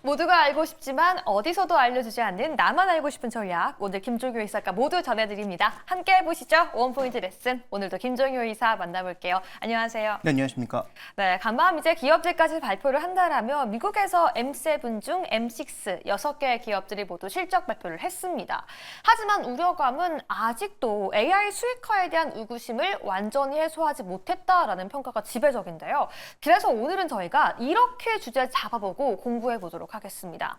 모두가 알고 싶지만 어디서도 알려주지 않는 나만 알고 싶은 전략. 오늘 김종효 이사가 모두 전해드립니다. 함께 해보시죠. 원포인트 레슨. 오늘도 김종효 이사 만나볼게요. 안녕하세요. 네, 안녕하십니까. 네, 간밤 이제 기업들까지 발표를 한다라면 미국에서 M7 중 M6 6개의 기업들이 모두 실적 발표를 했습니다. 하지만 우려감은 아직도 AI 수익화에 대한 의구심을 완전히 해소하지 못했다라는 평가가 지배적인데요. 그래서 오늘은 저희가 이렇게 주제 잡아보고 공부해 보도록 하겠습니다.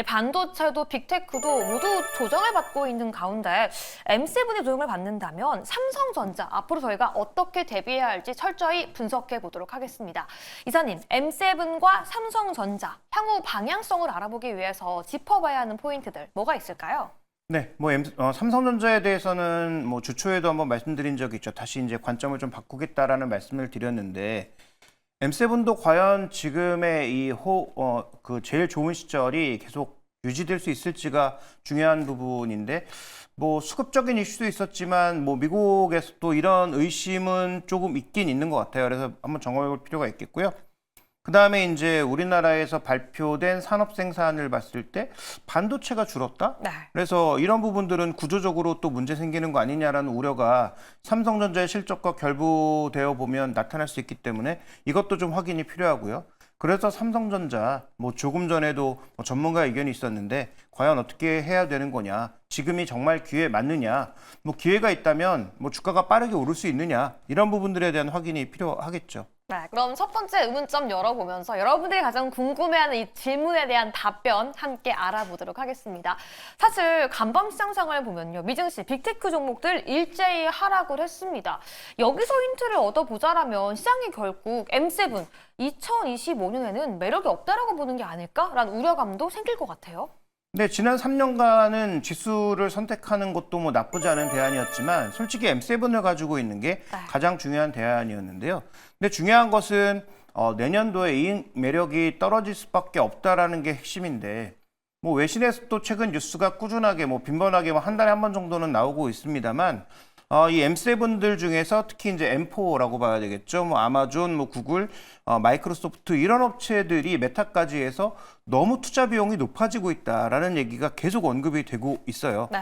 반도체도 빅테크도 모두 조정을 받고 있는 가운데 M7이 조정을 받는다면 삼성전자 앞으로 저희가 어떻게 대비해야 할지 철저히 분석해 보도록 하겠습니다. 이사님, M7과 삼성전자 향후 방향성을 알아보기 위해서 짚어봐야 하는 포인트들 뭐가 있을까요? 네, 삼성전자에 대해서는 주초에도 한번 말씀드린 적이 있죠. 다시 이제 관점을 좀 바꾸겠다라는 말씀을 드렸는데 M7도 과연 지금의 제일 좋은 시절이 계속 유지될 수 있을지가 중요한 부분인데 수급적인 이슈도 있었지만 미국에서 또 이런 의심은 조금 있긴 있는 것 같아요. 그래서 한번 점검해 볼 필요가 있겠고요. 그 다음에 이제 우리나라에서 발표된 산업 생산을 봤을 때 반도체가 줄었다? 네. 그래서 이런 부분들은 구조적으로 또 문제 생기는 거 아니냐라는 우려가 삼성전자의 실적과 결부되어 보면 나타날 수 있기 때문에 이것도 좀 확인이 필요하고요. 그래서 삼성전자 조금 전에도 전문가 의견이 있었는데 과연 어떻게 해야 되는 거냐, 지금이 정말 기회에 맞느냐, 기회가 있다면 주가가 빠르게 오를 수 있느냐, 이런 부분들에 대한 확인이 필요하겠죠. 네, 그럼 첫 번째 의문점 열어보면서 여러분들이 가장 궁금해하는 이 질문에 대한 답변 함께 알아보도록 하겠습니다. 사실 간밤 시장 상황을 보면요, 미증시, 빅테크 종목들 일제히 하락을 했습니다. 여기서 힌트를 얻어보자라면 시장이 결국 M7 2025년에는 매력이 없다라고 보는 게 아닐까라는 우려감도 생길 것 같아요. 네, 지난 3년간은 지수를 선택하는 것도 나쁘지 않은 대안이었지만 솔직히 M7을 가지고 있는 게 가장 중요한 대안이었는데요. 근데 중요한 것은 내년도에 이익 매력이 떨어질 수밖에 없다라는 게 핵심인데 외신에서 또 최근 뉴스가 꾸준하게 빈번하게 한 달에 한 번 정도는 나오고 있습니다만 이 M7들 중에서 특히 이제 M4라고 봐야 되겠죠. 아마존, 구글, 마이크로소프트 이런 업체들이 메타까지 해서 너무 투자 비용이 높아지고 있다라는 얘기가 계속 언급이 되고 있어요. 네.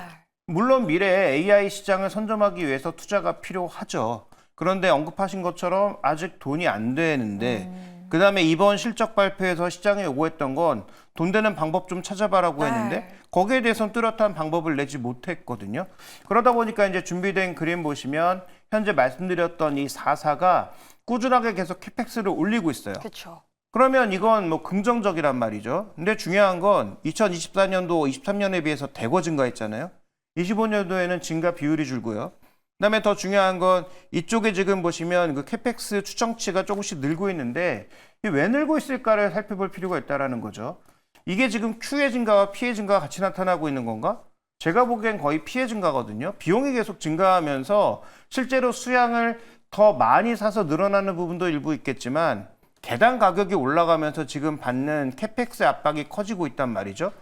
물론 미래에 AI 시장을 선점하기 위해서 투자가 필요하죠. 그런데 언급하신 것처럼 아직 돈이 안 되는데 그다음에 이번 실적 발표에서 시장에 요구했던 건 돈 되는 방법 좀 찾아봐라고 했는데 거기에 대해서는 뚜렷한 방법을 내지 못했거든요. 그러다 보니까 이제 준비된 그림 보시면 현재 말씀드렸던 이 4사가 꾸준하게 계속 캐펙스를 올리고 있어요. 그렇죠. 그러면 이건 긍정적이란 말이죠. 근데 중요한 건 2024년도, 23년에 비해서 대거 증가했잖아요. 25년도에는 증가 비율이 줄고요. 그다음에 더 중요한 건 이쪽에 지금 보시면 그 캐펙스 추정치가 조금씩 늘고 있는데 이게 왜 늘고 있을까를 살펴볼 필요가 있다라는 거죠. 이게 지금 Q의 증가와 P의 증가가 같이 나타나고 있는 건가? 제가 보기엔 거의 P의 증가거든요. 비용이 계속 증가하면서 실제로 수량을 더 많이 사서 늘어나는 부분도 일부 있겠지만 개당 가격이 올라가면서 지금 받는 캐펙스 압박이 커지고 있단 말이죠.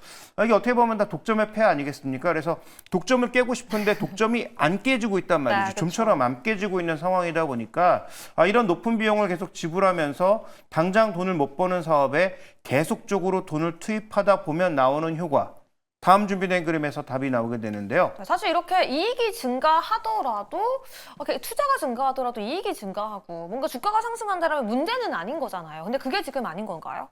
이게 어떻게 보면 다 독점의 폐 아니겠습니까? 그래서 독점을 깨고 싶은데 독점이 안 깨지고 있단 말이죠. 그렇죠. 좀처럼 안 깨지고 있는 상황이다 보니까 이런 높은 비용을 계속 지불하면서 당장 돈을 못 버는 사업에 계속적으로 돈을 투입하다 보면 나오는 효과. 다음 준비된 그림에서 답이 나오게 되는데요. 사실 이렇게 이익이 증가하더라도 투자가 증가하더라도 이익이 증가하고 뭔가 주가가 상승한다면 문제는 아닌 거잖아요. 근데 그게 지금 아닌 건가요?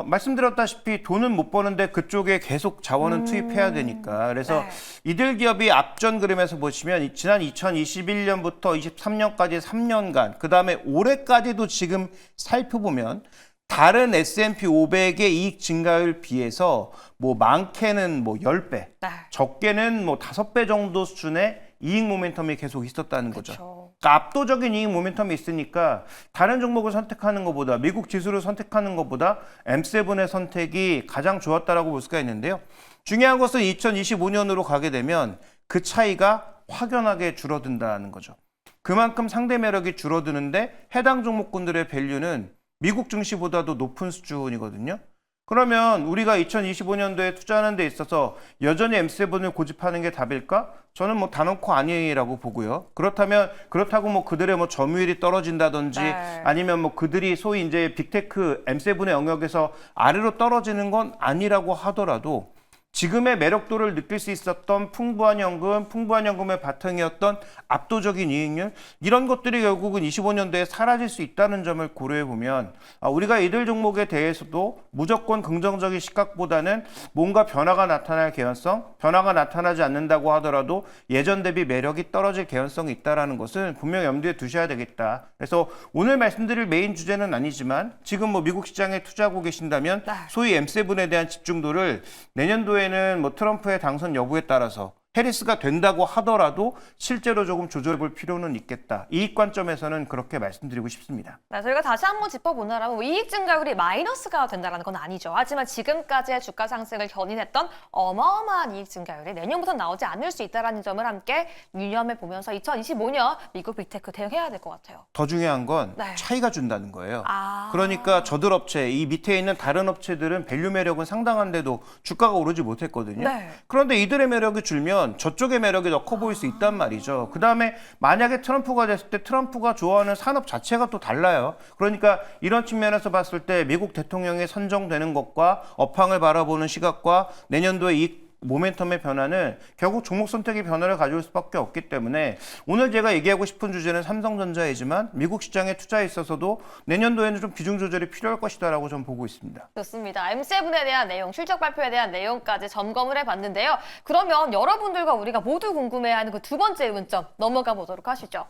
말씀드렸다시피 돈은 못 버는데 그쪽에 계속 자원은 투입해야 되니까. 그래서 이들 기업이 앞전 그림에서 보시면 지난 2021년부터 23년까지 3년간, 그 다음에 올해까지도 지금 살펴보면 다른 S&P 500의 이익 증가율 비해서 많게는 10배, 적게는 5배 정도 수준의 이익 모멘텀이 계속 있었다는 거죠. 그러니까 압도적인 이익 모멘텀이 있으니까 다른 종목을 선택하는 것보다, 미국 지수를 선택하는 것보다 M7의 선택이 가장 좋았다라고 볼 수가 있는데요. 중요한 것은 2025년으로 가게 되면 그 차이가 확연하게 줄어든다는 거죠. 그만큼 상대 매력이 줄어드는데 해당 종목군들의 밸류는 미국 증시보다도 높은 수준이거든요. 그러면 우리가 2025년도에 투자하는 데 있어서 여전히 M7을 고집하는 게 답일까? 저는 뭐 단언코 아니라고 보고요. 그렇다고 뭐 그들의 뭐 점유율이 떨어진다든지 네. 아니면 뭐 그들이 소위 이제 빅테크 M7의 영역에서 아래로 떨어지는 건 아니라고 하더라도 지금의 매력도를 느낄 수 있었던 풍부한 연금의 바탕이었던 압도적인 이익률 이런 것들이 결국은 25년도에 사라질 수 있다는 점을 고려해 보면 우리가 이들 종목에 대해서도 무조건 긍정적인 시각보다는 뭔가 변화가 나타날 개연성, 변화가 나타나지 않는다고 하더라도 예전 대비 매력이 떨어질 개연성이 있다는 것은 분명 염두에 두셔야 되겠다. 그래서 오늘 말씀드릴 메인 주제는 아니지만 지금 뭐 미국 시장에 투자하고 계신다면 소위 M7에 대한 집중도를 내년도에 뭐 트럼프의 당선 여부에 따라서 해리스가 된다고 하더라도 실제로 조금 조절해볼 필요는 있겠다. 이익 관점에서는 그렇게 말씀드리고 싶습니다. 네, 저희가 다시 한번 짚어보느라면 이익 증가율이 마이너스가 된다는 건 아니죠. 하지만 지금까지의 주가 상승을 견인했던 어마어마한 이익 증가율이 내년부터 나오지 않을 수 있다는 점을 함께 유념해 보면서 2025년 미국 빅테크 대응해야 될 것 같아요. 더 중요한 건 네. 차이가 준다는 거예요. 아. 그러니까 저들 업체, 이 밑에 있는 다른 업체들은 밸류 매력은 상당한데도 주가가 오르지 못했거든요. 네. 그런데 이들의 매력이 줄면 저쪽의 매력이 더 커 보일 수 있단 말이죠. 그다음에 만약에 트럼프가 됐을 때 트럼프가 좋아하는 산업 자체가 또 달라요. 그러니까 이런 측면에서 봤을 때 미국 대통령이 선정되는 것과 업황을 바라보는 시각과 내년도의 이익 모멘텀의 변화는 결국 종목 선택의 변화를 가져올 수밖에 없기 때문에 오늘 제가 얘기하고 싶은 주제는 삼성전자이지만 미국 시장에 투자에 있어서도 내년도에는 좀 비중 조절이 필요할 것이다라고 저는 보고 있습니다. 좋습니다. M7에 대한 내용, 실적 발표에 대한 내용까지 점검을 해봤는데요. 그러면 여러분들과 우리가 모두 궁금해하는 그 두 번째 의문점 넘어가 보도록 하시죠.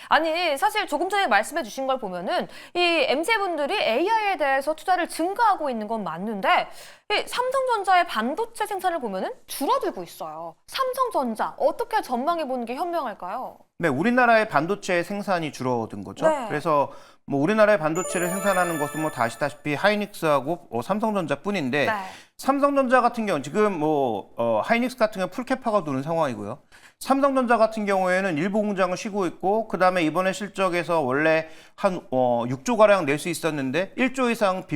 아니 사실 조금 전에 말씀해 주신 걸 보면은 이 M7들이 AI에 대해서 투자를 증가하고 있는 건 맞는데 이 삼성전자의 반도체 생산을 보면은 줄어들고 있어요. 삼성전자 어떻게 전망해 보는 게 현명할까요? 네, 우리나라의 반도체 생산이 줄어든 거죠. 네. 그래서 뭐 우리나라의 반도체를 생산하는 것은 뭐 다 아시다시피 하이닉스하고 삼성전자뿐인데 네. 삼성전자 같은 경우는 지금 하이닉스 같은 경우 풀캐파가 도는 상황이고요. 삼성전자 같은 경우에는 일부 공장을 쉬고 있고 그다음에 이번에 실적에서 원래 한 6조 가량 낼 수 있었는데 1조 이상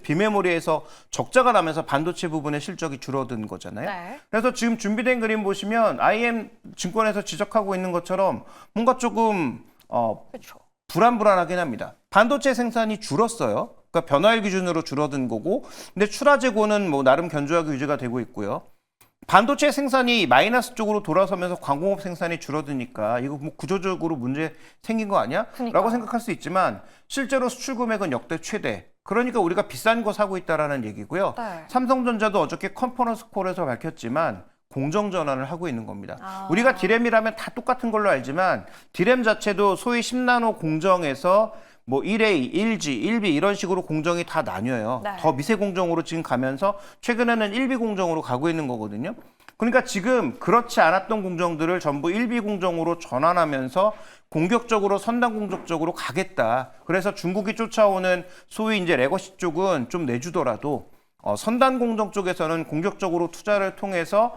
비메모리에서 적자가 나면서 반도체 부분의 실적이 줄어든 거잖아요. 네. 그래서 지금 준비된 그림 보시면 IM 증권에서 지적하고 있는 것처럼 뭔가 조금 그렇죠. 불안하긴 합니다. 반도체 생산이 줄었어요. 그러니까 변화일 기준으로 줄어든 거고, 근데 출하 재고는 뭐 나름 견조하게 유지가 되고 있고요. 반도체 생산이 마이너스 쪽으로 돌아서면서 광공업 생산이 줄어드니까 이거 뭐 구조적으로 문제 생긴 거 아니야? 그러니까요. 라고 생각할 수 있지만 실제로 수출 금액은 역대 최대. 그러니까 우리가 비싼 거 사고 있다라는 얘기고요. 네. 삼성전자도 어저께 컨퍼런스 콜에서 밝혔지만 공정 전환을 하고 있는 겁니다. 아. 우리가 디램이라면 다 똑같은 걸로 알지만 디램 자체도 소위 10나노 공정에서 뭐 1A, 1G, 1B 이런 식으로 공정이 다 나뉘어요. 네. 더 미세 공정으로 지금 가면서 최근에는 1B 공정으로 가고 있는 거거든요. 그러니까 지금 그렇지 않았던 공정들을 전부 1B 공정으로 전환하면서 공격적으로 선단 공정 쪽으로 가겠다. 그래서 중국이 쫓아오는 소위 이제 레거시 쪽은 좀 내주더라도 선단 공정 쪽에서는 공격적으로 투자를 통해서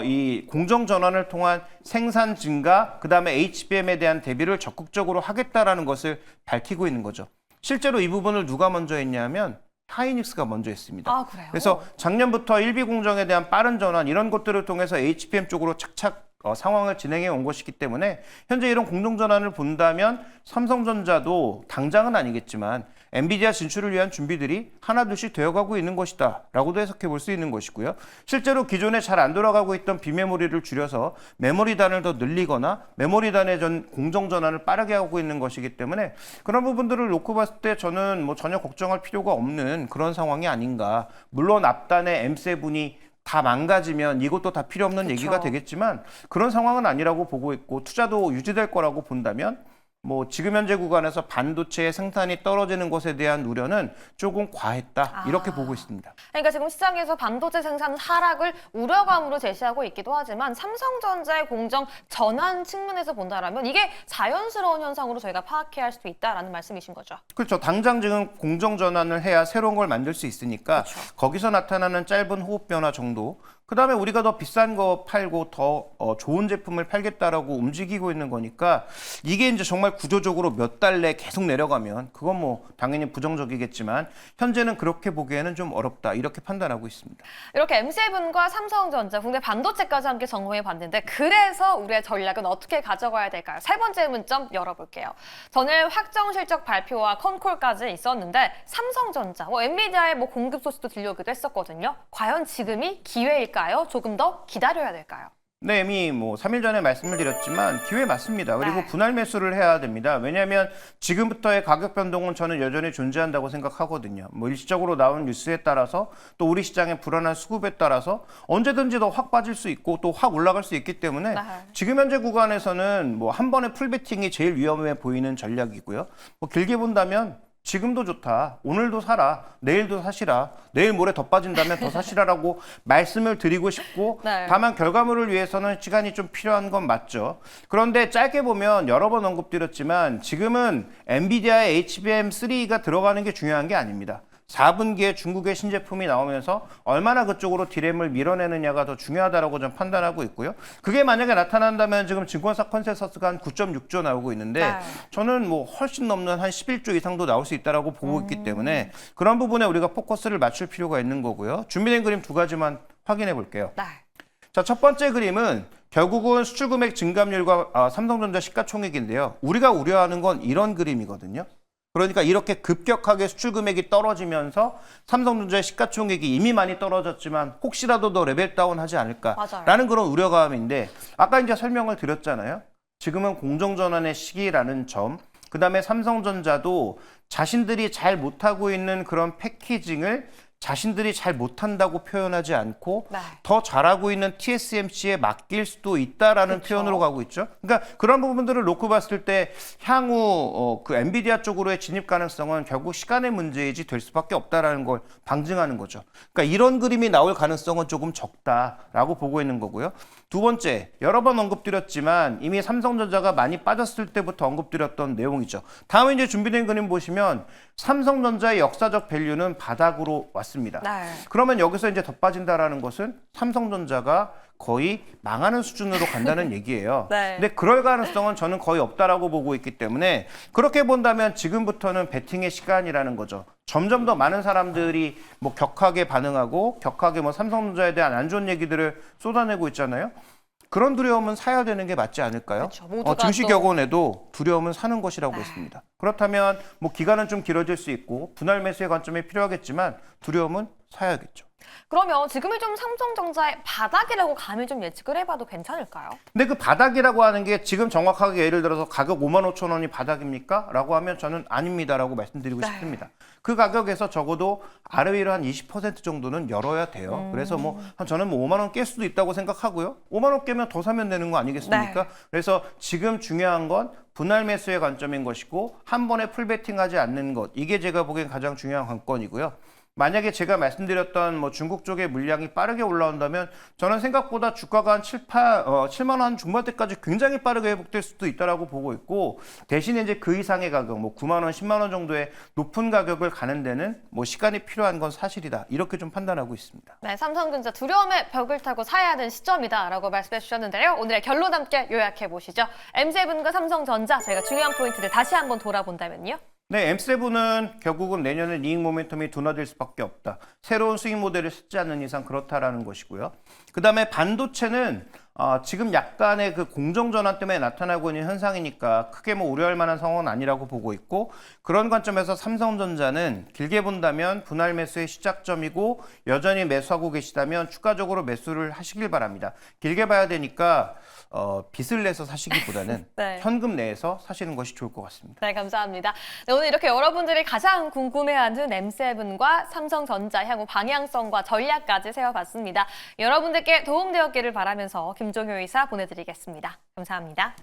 이 공정 전환을 통한 생산 증가, 그다음에 HBM에 대한 대비를 적극적으로 하겠다라는 것을 밝히고 있는 거죠. 실제로 이 부분을 누가 먼저 했냐면 하이닉스가 먼저 했습니다. 아, 그래요? 그래서 작년부터 1비 공정에 대한 빠른 전환 이런 것들을 통해서 HBM 쪽으로 착착 상황을 진행해 온 것이기 때문에 현재 이런 공정 전환을 본다면 삼성전자도 당장은 아니겠지만 엔비디아 진출을 위한 준비들이 하나둘씩 되어가고 있는 것이다 라고도 해석해 볼 수 있는 것이고요. 실제로 기존에 잘 안 돌아가고 있던 비메모리를 줄여서 메모리단을 더 늘리거나 메모리단의 공정 전환을 빠르게 하고 있는 것이기 때문에 그런 부분들을 놓고 봤을 때 저는 뭐 전혀 걱정할 필요가 없는 그런 상황이 아닌가. 물론 앞단의 M7이 다 망가지면 이것도 다 필요 없는 그쵸. 얘기가 되겠지만 그런 상황은 아니라고 보고 있고 투자도 유지될 거라고 본다면 뭐 지금 현재 구간에서 반도체의 생산이 떨어지는 것에 대한 우려는 조금 과했다 이렇게 보고 있습니다. 그러니까 지금 시장에서 반도체 생산 하락을 우려감으로 제시하고 있기도 하지만 삼성전자의 공정 전환 측면에서 본다라면 이게 자연스러운 현상으로 저희가 파악해야 할 수도 있다라는 말씀이신 거죠. 그렇죠. 당장 지금 공정 전환을 해야 새로운 걸 만들 수 있으니까 그렇죠. 거기서 나타나는 짧은 호흡 변화 정도 그다음에 우리가 더 비싼 거 팔고 더 좋은 제품을 팔겠다라고 움직이고 있는 거니까 이게 이제 정말 구조적으로 몇 달 내 계속 내려가면 그건 뭐 당연히 부정적이겠지만 현재는 그렇게 보기에는 좀 어렵다 이렇게 판단하고 있습니다. 이렇게 M7과 삼성전자, 국내 반도체까지 함께 점검해 봤는데 그래서 우리의 전략은 어떻게 가져가야 될까요? 세 번째 문점 열어볼게요. 전일 확정 실적 발표와 컨콜까지 있었는데 삼성전자, 엔비디아의 공급 소식도 들려오기도 했었거든요. 과연 지금이 기회일까요? 조금 더 기다려야 될까요? 네, 이미 3일 전에 말씀을 드렸지만 기회 맞습니다. 그리고 네. 분할 매수를 해야 됩니다. 왜냐하면 지금부터의 가격 변동은 저는 여전히 존재한다고 생각하거든요. 일시적으로 나온 뉴스에 따라서 또 우리 시장의 불안한 수급에 따라서 언제든지 더 확 빠질 수 있고 또 확 올라갈 수 있기 때문에 네. 지금 현재 구간에서는 한 번에 풀베팅이 제일 위험해 보이는 전략이고요. 길게 본다면 지금도 좋다. 오늘도 사라. 내일도 사시라. 내일 모레 더 빠진다면 더 사시라라고 말씀을 드리고 싶고 네. 다만 결과물을 위해서는 시간이 좀 필요한 건 맞죠. 그런데 짧게 보면 여러 번 언급드렸지만 지금은 엔비디아의 HBM3가 들어가는 게 중요한 게 아닙니다. 4분기에 중국의 신제품이 나오면서 얼마나 그쪽으로 디램을 밀어내느냐가 더 중요하다고 좀 판단하고 있고요. 그게 만약에 나타난다면 지금 증권사 컨센서스가 한 9.6조 나오고 있는데 네. 저는 훨씬 넘는 한 11조 이상도 나올 수 있다고 보고 있기 때문에 그런 부분에 우리가 포커스를 맞출 필요가 있는 거고요. 준비된 그림 두 가지만 확인해 볼게요. 네. 자, 첫 번째 그림은 결국은 수출 금액 증감률과 삼성전자 시가총액인데요. 우리가 우려하는 건 이런 그림이거든요. 그러니까 이렇게 급격하게 수출 금액이 떨어지면서 삼성전자의 시가총액이 이미 많이 떨어졌지만 혹시라도 더 레벨 다운하지 않을까라는 맞아요. 그런 우려감인데 아까 이제 설명을 드렸잖아요. 지금은 공정전환의 시기라는 점, 그다음에 삼성전자도 자신들이 잘 못하고 있는 그런 패키징을 자신들이 잘 못한다고 표현하지 않고 네. 더 잘하고 있는 TSMC에 맡길 수도 있다라는 그쵸. 표현으로 가고 있죠. 그러니까 그런 부분들을 놓고 봤을 때 향후 그 엔비디아 쪽으로의 진입 가능성은 결국 시간의 문제이지 될 수밖에 없다라는 걸 방증하는 거죠. 그러니까 이런 그림이 나올 가능성은 조금 적다라고 보고 있는 거고요. 두 번째, 여러 번 언급드렸지만 이미 삼성전자가 많이 빠졌을 때부터 언급드렸던 내용이죠. 다음에 이제 준비된 그림 보시면 삼성전자의 역사적 밸류는 바닥으로 왔습니다. 네. 그러면 여기서 이제 더 빠진다라는 것은 삼성전자가 거의 망하는 수준으로 간다는 얘기예요. 네. 근데 그럴 가능성은 저는 거의 없다라고 보고 있기 때문에 그렇게 본다면 지금부터는 베팅의 시간이라는 거죠. 점점 더 많은 사람들이 격하게 반응하고 격하게 삼성전자에 대한 안 좋은 얘기들을 쏟아내고 있잖아요. 그런 두려움은 사야 되는 게 맞지 않을까요? 그렇죠. 모두가 증시 또- 격언에도 두려움은 사는 것이라고 했습니다. 그렇다면 기간은 좀 길어질 수 있고 분할 매수의 관점이 필요하겠지만 두려움은 사야겠죠. 그러면 지금이 좀 삼성전자의 바닥이라고 감히 좀 예측을 해봐도 괜찮을까요? 근데 그 바닥이라고 하는 게 지금 정확하게 예를 들어서 가격 55,000원이 바닥입니까? 라고 하면 저는 아닙니다라고 말씀드리고 네. 싶습니다. 그 가격에서 적어도 아래 위로 한 20% 정도는 열어야 돼요. 그래서 저는 5만 원 깰 수도 있다고 생각하고요. 5만 원 깨면 더 사면 되는 거 아니겠습니까? 네. 그래서 지금 중요한 건 분할 매수의 관점인 것이고 한 번에 풀베팅하지 않는 것. 이게 제가 보기엔 가장 중요한 관건이고요. 만약에 제가 말씀드렸던 중국 쪽의 물량이 빠르게 올라온다면 저는 생각보다 주가가 한 7만 원 중반대까지 굉장히 빠르게 회복될 수도 있다라고 보고 있고 대신에 이제 그 이상의 가격 9만 원, 10만 원 정도의 높은 가격을 가는 데는 시간이 필요한 건 사실이다. 이렇게 좀 판단하고 있습니다. 네, 삼성전자 두려움의 벽을 타고 사야 하는 시점이다라고 말씀해 주셨는데요. 오늘의 결론 함께 요약해 보시죠. M7과 삼성전자 저희가 중요한 포인트를 다시 한번 돌아본다면요. 네, M7은 결국은 내년에 이익 모멘텀이 둔화될 수밖에 없다. 새로운 수익 모델을 찾지 않는 이상 그렇다라는 것이고요. 그다음에 반도체는 지금 약간의 그 공정전환 때문에 나타나고 있는 현상이니까 크게 우려할 만한 상황은 아니라고 보고 있고 그런 관점에서 삼성전자는 길게 본다면 분할 매수의 시작점이고 여전히 매수하고 계시다면 추가적으로 매수를 하시길 바랍니다. 길게 봐야 되니까 빚을 내서 사시기보다는 네. 현금 내에서 사시는 것이 좋을 것 같습니다. 네, 감사합니다. 네, 오늘 이렇게 여러분들이 가장 궁금해하는 M7과 삼성전자 향후 방향성과 전략까지 세워봤습니다. 여러분들께 도움되었기를 바라면서 김종효 이사 보내드리겠습니다. 감사합니다.